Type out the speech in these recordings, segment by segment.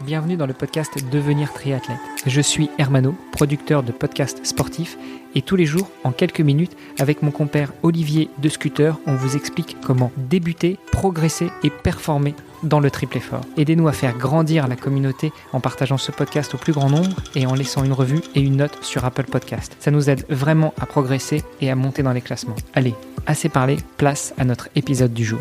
bienvenue dans le podcast Devenir triathlète. Je suis Hermano, producteur de podcasts sportifs et tous les jours, en quelques minutes, avec mon compère Olivier de Scooter, on vous explique comment débuter, progresser et performer dans le triple effort. Aidez-nous à faire grandir la communauté en partageant ce podcast au plus grand nombre et en laissant une revue et une note sur Apple Podcast. Ça nous aide vraiment à progresser et à monter dans les classements. Allez, assez parlé, place à notre épisode du jour.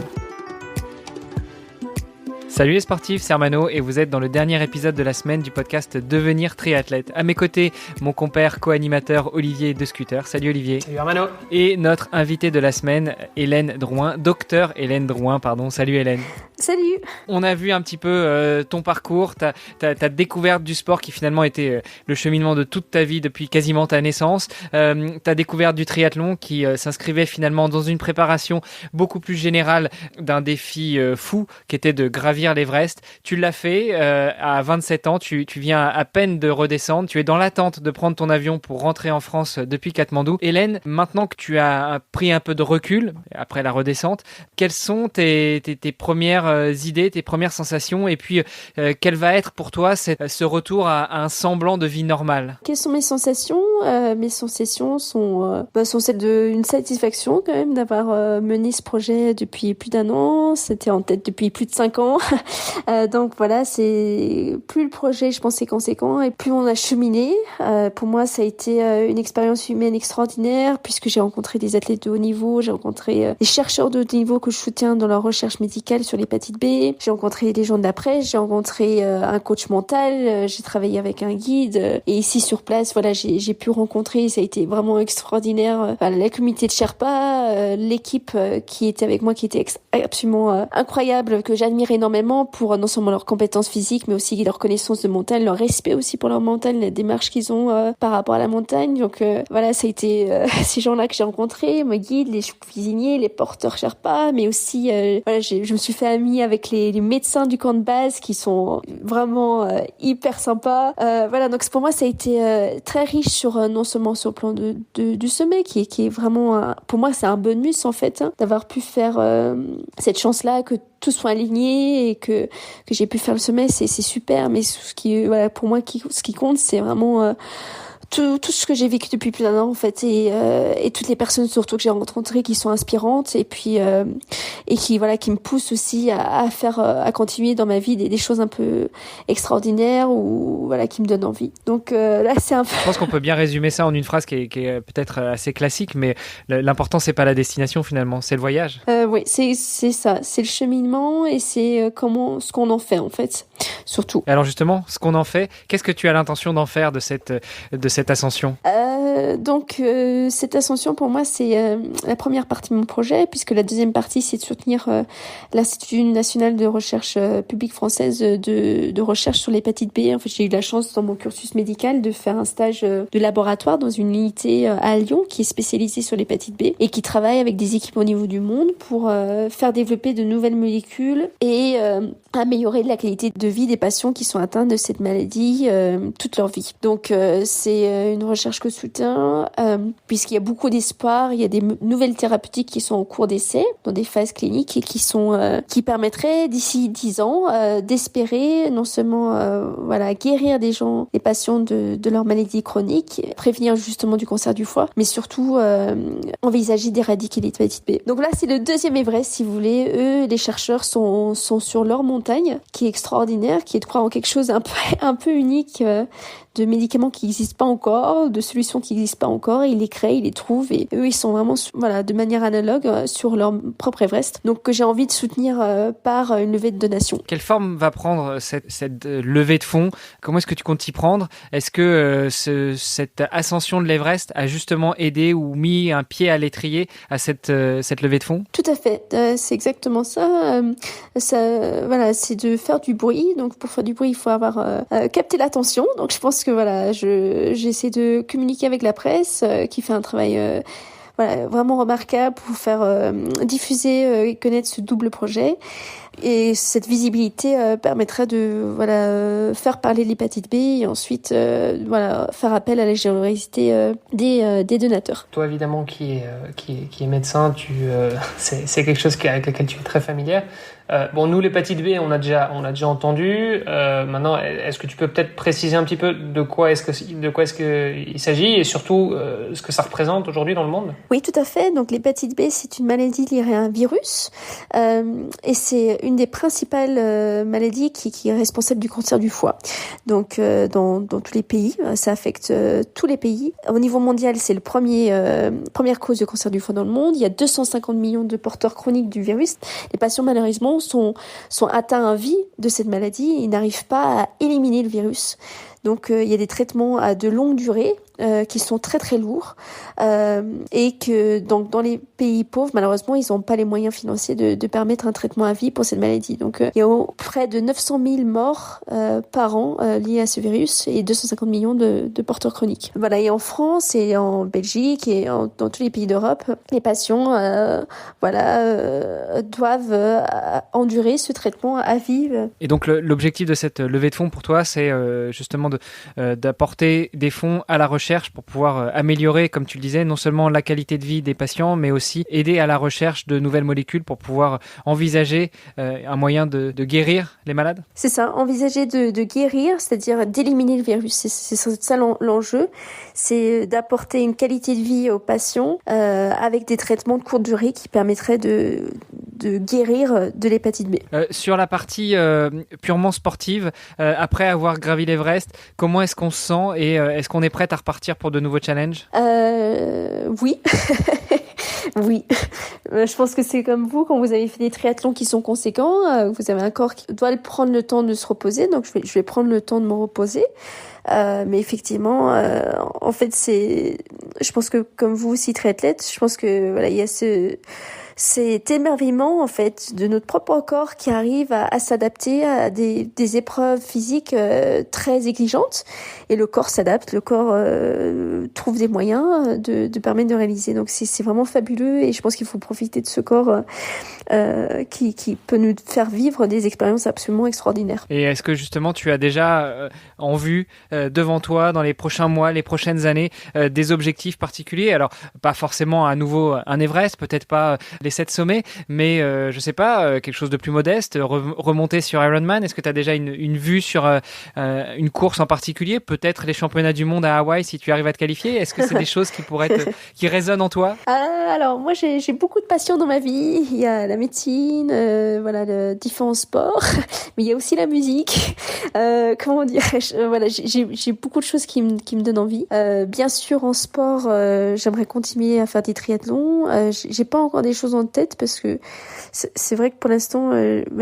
Salut les sportifs, c'est Hermano et vous êtes dans le dernier épisode de la semaine du podcast Devenir triathlète. À mes côtés, mon compère co-animateur Olivier de Scooter. Salut Olivier. Salut Hermano. Et notre invitée de la semaine, Hélène Drouin, docteur Hélène Drouin, pardon. Salut Hélène. Salut. On a vu un petit peu ton parcours, ta découverte du sport qui finalement était le cheminement de toute ta vie depuis quasiment ta naissance. Ta découverte du triathlon qui s'inscrivait finalement dans une préparation beaucoup plus générale d'un défi fou qui était de gravir l'Everest. Tu l'as fait à 27 ans, tu viens à peine de redescendre, tu es dans l'attente de prendre ton avion pour rentrer en France depuis Katmandou. Hélène, maintenant que tu as pris un peu de recul après la redescente, quelles sont tes premières idées, tes premières sensations et puis quel va être pour toi ce retour à un semblant de vie normale? Quelles sont mes sensations? Mes sensations sont celles d'une satisfaction quand même d'avoir mené ce projet depuis plus d'1 an. C'était en tête depuis plus de 5 ans. Donc voilà, c'est plus le projet, je pense, est conséquent et plus on a cheminé. Pour moi, ça a été une expérience humaine extraordinaire puisque j'ai rencontré des athlètes de haut niveau, j'ai rencontré des chercheurs de haut niveau que je soutiens dans leur recherche médicale sur l'hépatite B. J'ai rencontré des gens de la presse, j'ai rencontré un coach mental, j'ai travaillé avec un guide et ici sur place, voilà, j'ai pu rencontrer, ça a été vraiment extraordinaire. La communauté de Sherpa, l'équipe qui était avec moi, qui était absolument incroyable, que j'admire énormément pour non seulement leurs compétences physiques, mais aussi leur connaissance de montagne, leur respect aussi pour leur montagne, la démarche qu'ils ont par rapport à la montagne. Donc voilà, ça a été ces gens-là que j'ai rencontrés, mes guides, les cuisiniers, les porteurs Sherpa, mais aussi je me suis fait amie avec les médecins du camp de base qui sont vraiment hyper sympas. Donc pour moi ça a été très riche sur non seulement sur le plan du sommet qui est vraiment pour moi c'est un bonus en fait d'avoir pu faire cette chance-là, que tout soit aligné et que j'ai pu faire le sommet, c'est super, mais pour moi ce qui compte c'est vraiment tout ce que j'ai vécu depuis plus d'1 an en fait et toutes les personnes surtout que j'ai rencontrées qui sont inspirantes et puis et qui me poussent aussi à continuer dans ma vie des choses un peu extraordinaires ou qui me donnent envie. Donc là c'est un peu... Je pense qu'on peut bien résumer ça en une phrase qui est peut-être assez classique, mais l'important c'est pas la destination finalement, c'est le voyage. Oui, c'est ça, c'est le cheminement et c'est ce qu'on en fait en fait, surtout. Alors justement, ce qu'on en fait, qu'est-ce que tu as l'intention d'en faire de cette ascension? Cette ascension pour moi c'est la première partie de mon projet, puisque la deuxième partie c'est de soutenir l'Institut national de recherche publique française de recherche sur l'hépatite B. En fait, j'ai eu la chance dans mon cursus médical de faire un stage de laboratoire dans une unité à Lyon qui est spécialisée sur l'hépatite B et qui travaille avec des équipes au niveau du monde pour faire développer de nouvelles molécules et améliorer la qualité de vie des patients qui sont atteints de cette maladie toute leur vie. Donc c'est une recherche que je soutiens puisqu'il y a beaucoup d'espoir, il y a des nouvelles thérapeutiques qui sont en cours d'essai dans des phases cliniques et qui permettraient d'ici 10 ans d'espérer non seulement guérir des patients de leur maladie chronique, prévenir justement du cancer du foie, mais surtout envisager d'éradiquer l'hépatite B. Donc là c'est le deuxième Everest si vous voulez. Eux, les chercheurs sont sur leur montagne qui est extraordinaire, qui est de croire en quelque chose un peu unique, de médicaments qui n'existent pas encore, de solutions qui n'existent pas encore, et ils les créent, ils les trouvent, et eux ils sont vraiment de manière analogue sur leur propre Everest, donc que j'ai envie de soutenir par une levée de donation. Quelle forme va prendre cette levée de fonds? Comment est-ce que tu comptes t'y prendre? Est-ce que cette ascension de l'Everest a justement aidé ou mis un pied à l'étrier à cette levée de fonds? Tout à fait, c'est exactement ça. C'est de faire du bruit, donc pour faire du bruit il faut avoir capté l'attention, donc je pense que j'essaie de communiquer avec la presse qui fait un travail vraiment remarquable pour faire diffuser et connaître ce double projet. Et cette visibilité permettrait de faire parler l'hépatite B et ensuite faire appel à la générosité des donateurs. Toi évidemment qui est médecin, c'est quelque chose avec lequel tu es très familière. Nous l'hépatite B on a déjà entendu. Maintenant, est-ce que tu peux peut-être préciser un petit peu de quoi est-ce qu'il s'agit et surtout ce que ça représente aujourd'hui dans le monde? Oui, tout à fait. Donc l'hépatite B, c'est une maladie liée à un virus et c'est une des principales maladies qui est responsable du cancer du foie. Donc dans tous les pays, ça affecte tous les pays. Au niveau mondial, c'est première cause de cancer du foie dans le monde. Il y a 250 millions de porteurs chroniques du virus. Les patients malheureusement sont atteints à vie de cette maladie. Ils n'arrivent pas à éliminer le virus. Donc il y a des traitements à de longue durée qui sont très très lourds et que donc dans les pays pauvres malheureusement ils n'ont pas les moyens financiers de permettre un traitement à vie pour cette maladie. Donc il y a près de 900 000 morts par an liés à ce virus et 250 millions de porteurs chroniques. Voilà, et en France et en Belgique et dans tous les pays d'Europe, les patients doivent endurer ce traitement à vie. Et donc l'objectif de cette levée de fonds pour toi, c'est justement d'apporter des fonds à la recherche pour pouvoir améliorer, comme tu le disais, non seulement la qualité de vie des patients, mais aussi aider à la recherche de nouvelles molécules pour pouvoir envisager un moyen de guérir les malades? C'est ça, envisager de guérir, c'est-à-dire d'éliminer le virus. C'est ça l'enjeu, c'est d'apporter une qualité de vie aux patients avec des traitements de courte durée qui permettraient de guérir de l'hépatite B. Sur la partie purement sportive, après avoir gravi l'Everest, comment est-ce qu'on se sent et est-ce qu'on est prête à repartir pour de nouveaux challenges? Oui. Oui. Je pense que c'est comme vous, quand vous avez fait des triathlons qui sont conséquents, vous avez un corps qui doit prendre le temps de se reposer, donc je vais prendre le temps de me reposer. Mais effectivement, en fait, je pense que comme vous aussi triathlète, je pense que il y a cet émerveillement en fait de notre propre corps qui arrive à s'adapter à des épreuves physiques très exigeantes, et le corps s'adapte, le corps trouve des moyens de permettre de réaliser. Donc c'est vraiment fabuleux, et je pense qu'il faut profiter de ce corps qui peut nous faire vivre des expériences absolument extraordinaires. Et est-ce que justement tu as déjà en vue devant toi dans les prochains mois, les prochaines années, des objectifs particuliers? Alors pas forcément à nouveau un Everest, peut-être pas les 7 sommets, mais je sais pas, quelque chose de plus modeste, remonter sur Ironman. Est-ce que tu as déjà une vue sur une course en particulier, peut-être les championnats du monde à Hawaï si tu arrives à te qualifier? Est-ce que c'est des choses qui résonnent en toi? Alors moi j'ai beaucoup de passions dans ma vie. Il y a la médecine, le différents sports, mais il y a aussi la musique. Comment dirais-je, j'ai beaucoup de choses qui me donnent envie. Bien sûr en sport, j'aimerais continuer à faire des triathlons. J'ai pas encore des choses en tête parce que c'est vrai que pour l'instant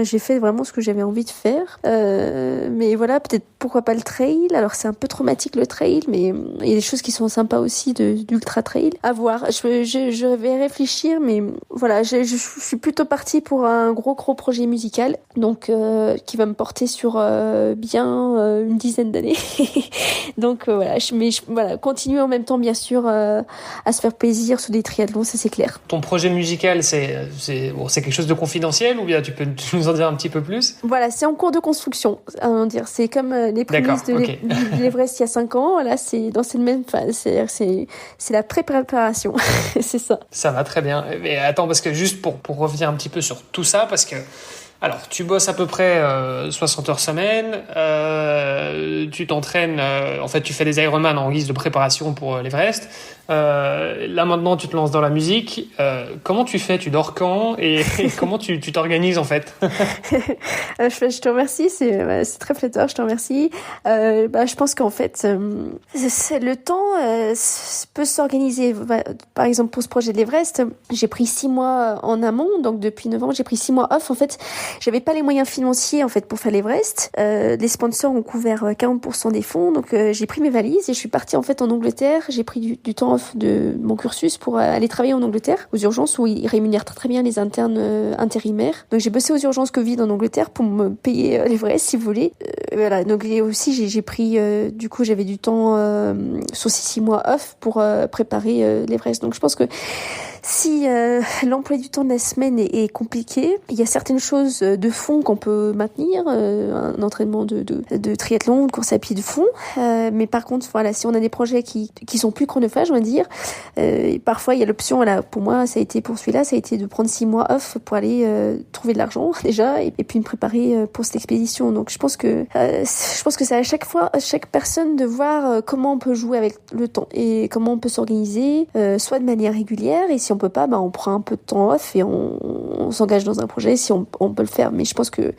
j'ai fait vraiment ce que j'avais envie de faire. Mais voilà, peut-être pourquoi pas le trail. Alors c'est un peu traumatique le trail, mais il y a des choses qui sont sympas aussi d'ultra trail. À voir. Je vais réfléchir, mais voilà, je suis plutôt partie pour un gros projet musical, donc qui va me porter sur bien une dizaine d'années. Donc voilà, continuer en même temps bien sûr à se faire plaisir sur des triathlons, ça c'est clair. Ton projet musical, c'est quelque chose de confidentiel, ou bien tu peux nous en dire un petit peu plus? Voilà, c'est en cours de construction. C'est comme les prémices de l'Everest il y a 5 ans. Là, c'est dans cette même phase. C'est la préparation. C'est ça. Ça va très bien. Mais attends, parce que juste pour revenir un petit peu sur tout ça, parce que alors, tu bosses à peu près 60 heures semaine, tu t'entraînes, en fait tu fais des Ironman en guise de préparation pour l'Everest. Là maintenant tu te lances dans la musique. Comment tu fais? Tu dors quand? Et comment tu t'organises en fait? Je te remercie, c'est très flatteur, je te remercie. Je pense qu'en fait, le temps peut s'organiser. Par exemple pour ce projet de l'Everest, j'ai pris 6 mois en amont, donc depuis novembre j'ai pris 6 mois off en fait. J'avais pas les moyens financiers en fait pour faire l'Everest. Les sponsors ont couvert 40% des fonds, donc j'ai pris mes valises et je suis partie en fait en Angleterre. J'ai pris du temps off de mon cursus pour aller travailler en Angleterre aux urgences, où ils rémunèrent très bien les internes intérimaires. Donc j'ai bossé aux urgences Covid en Angleterre pour me payer l'Everest si vous voulez. Voilà, donc aussi j'ai pris du coup j'avais du temps sur ces 6 mois off pour préparer l'Everest. Donc je pense que si l'emploi du temps de la semaine est compliqué, il y a certaines choses de fond qu'on peut maintenir, un entraînement de triathlon, de course à pied de fond. Mais par contre, voilà, si on a des projets qui sont plus chronophages, on va dire, parfois il y a l'option, voilà, pour moi, pour celui-là, ça a été de prendre 6 mois off pour aller trouver de l'argent déjà, et puis me préparer pour cette expédition. Donc je pense que c'est à chaque personne de voir comment on peut jouer avec le temps et comment on peut s'organiser, soit de manière régulière, et si on peut pas, on prend un peu de temps off et on s'engage dans un projet si on peut le faire. Mais je pense que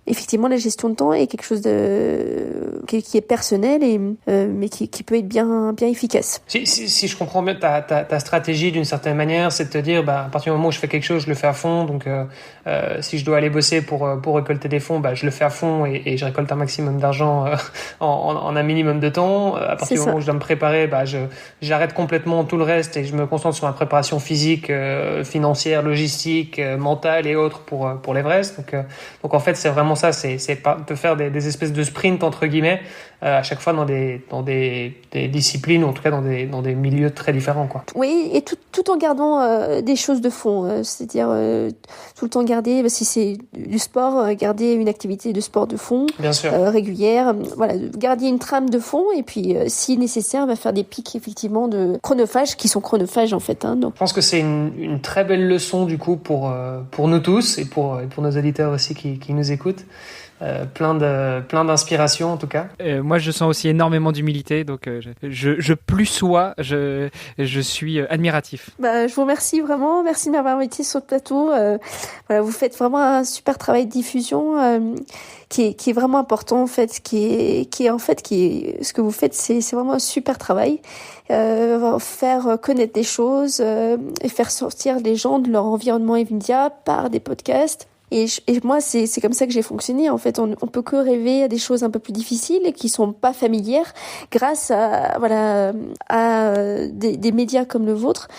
effectivement, la gestion de temps est quelque chose qui est personnel mais qui peut être bien efficace. Si je comprends bien ta stratégie d'une certaine manière, c'est de te dire, à partir du moment où je fais quelque chose, je le fais à fond. Donc, si je dois aller bosser pour récolter des fonds, je le fais à fond et je récolte un maximum d'argent en un minimum de temps. À partir du moment où je dois me préparer, j'arrête complètement tout le reste et je me concentre sur ma préparation physique, financière, logistique, mentale et autres pour l'Everest. Donc en fait, c'est vraiment ça, c'est pas de faire des espèces de sprints entre guillemets à chaque fois dans des disciplines, ou en tout cas dans des milieux très différents, quoi. Oui, et tout en gardant des choses de fond, c'est-à-dire tout le temps garder, si c'est du sport, garder une activité de sport de fond, bien sûr, régulière, voilà, garder une trame de fond, et puis si nécessaire, faire des pics effectivement de chronophages qui sont chronophages en fait. Donc. Je pense que c'est une très belle leçon du coup pour nous tous et pour nos auditeurs aussi qui nous écoutent. Plein d'inspiration en tout cas. Moi je sens aussi énormément d'humilité, donc je plus sois, je suis admiratif. Je vous remercie vraiment, merci de m'avoir invité sur le plateau. Voilà, vous faites vraiment un super travail de diffusion qui est vraiment important en fait, ce que vous faites, c'est vraiment un super travail. Faire connaître des choses et faire sortir les gens de leur environnement immédiat par des podcasts. Et moi, c'est comme ça que j'ai fonctionné. En fait, on peut que rêver à des choses un peu plus difficiles et qui sont pas familières grâce à des médias comme le vôtre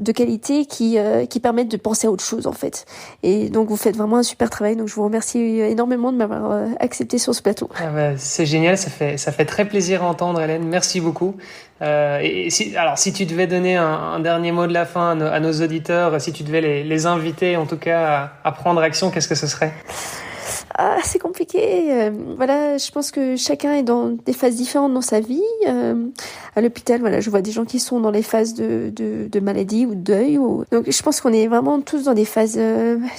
de qualité qui permettent de penser à autre chose en fait. Et donc vous faites vraiment un super travail. Donc je vous remercie énormément de m'avoir accepté sur ce plateau. C'est génial, ça fait très plaisir à entendre, Hélène. Merci beaucoup. Si tu devais donner un dernier mot de la fin à nos auditeurs, si tu devais les inviter en tout cas à prendre action, qu'est-ce que ce serait ? C'est compliqué. Voilà, je pense que chacun est dans des phases différentes dans sa vie. À l'hôpital, voilà, je vois des gens qui sont dans les phases de maladie ou de deuil. Donc, je pense qu'on est vraiment tous dans des phases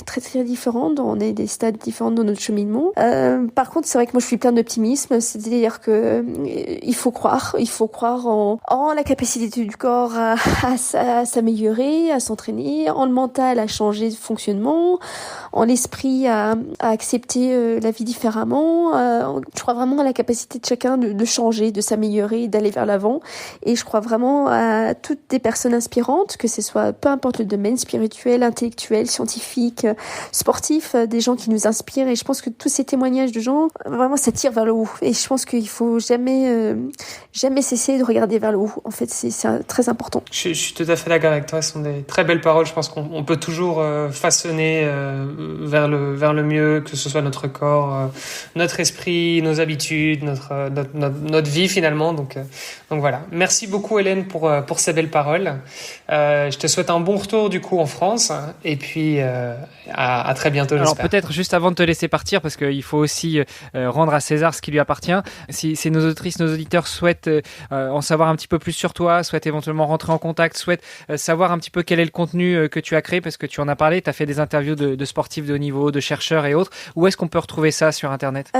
très très différentes. On est des stades différents dans notre cheminement. Par contre, c'est vrai que moi, je suis plein d'optimisme. C'est-à-dire que il faut croire en la capacité du corps à s'améliorer, à s'entraîner, en le mental à changer de fonctionnement, en l'esprit à accepter la vie différemment. Je crois vraiment à la capacité de chacun de changer, de s'améliorer, d'aller vers l'avant. Et je crois vraiment à toutes des personnes inspirantes, que ce soit peu importe le domaine, spirituel, intellectuel, scientifique, sportif, des gens qui nous inspirent. Et je pense que tous ces témoignages de gens, vraiment, ça tire vers le haut. Et je pense qu'il faut jamais cesser de regarder vers le haut. En fait, c'est très important. Je suis tout à fait d'accord avec toi. Ce sont des très belles paroles. Je pense qu'on peut toujours façonner vers le mieux, que ce soit notre corps, notre esprit, nos habitudes, notre vie finalement. Donc voilà. Merci beaucoup Hélène pour ces belles paroles. Je te souhaite un bon retour du coup en France et puis à très bientôt. Alors j'espère. Peut-être juste avant de te laisser partir, parce qu'il faut aussi rendre à César ce qui lui appartient. Si nos auditrices, nos auditeurs souhaitent en savoir un petit peu plus sur toi, souhaitent éventuellement rentrer en contact, souhaitent savoir un petit peu quel est le contenu que tu as créé, parce que tu en as parlé, tu as fait des interviews de sportifs de haut niveau, de chercheurs et autres. Où est-ce qu'on peut retrouver ça sur Internet ?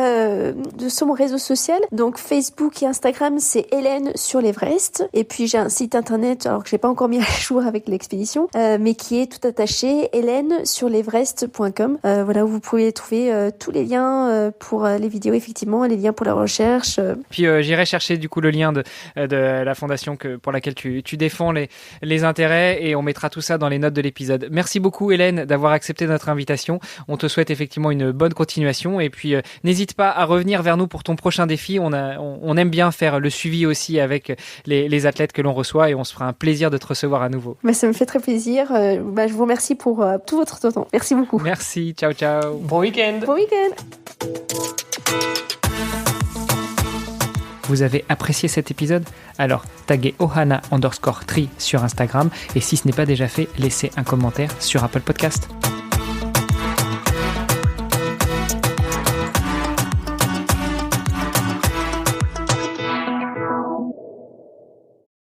Sur mon réseau social, donc Facebook et Instagram, c'est Hélène sur l'Everest. Et puis j'ai un site internet, alors que j'ai pas encore mis à jour avec l'expédition, mais qui est tout attaché, hélène-sur-l'Everest.com. Voilà, où vous pouvez trouver tous les liens pour les vidéos, effectivement, les liens pour la recherche. Puis j'irai chercher du coup le lien de la fondation pour laquelle tu défends les intérêts, et on mettra tout ça dans les notes de l'épisode. Merci beaucoup Hélène d'avoir accepté notre invitation. On te souhaite effectivement une bonne continuation, et puis n'hésite pas à revenir vers nous pour ton prochain défi. On aime bien faire le suivi aussi avec les athlètes que l'on reçoit, et on se fera un plaisir de te recevoir à nouveau. Ça me fait très plaisir. Je vous remercie pour tout votre temps. Merci beaucoup. Merci, ciao ciao. Bon week-end. Bon week-end. vous avez apprécié cet épisode? Alors taguez ohana_tri sur Instagram et si ce n'est pas déjà fait, laissez un commentaire sur Apple Podcast.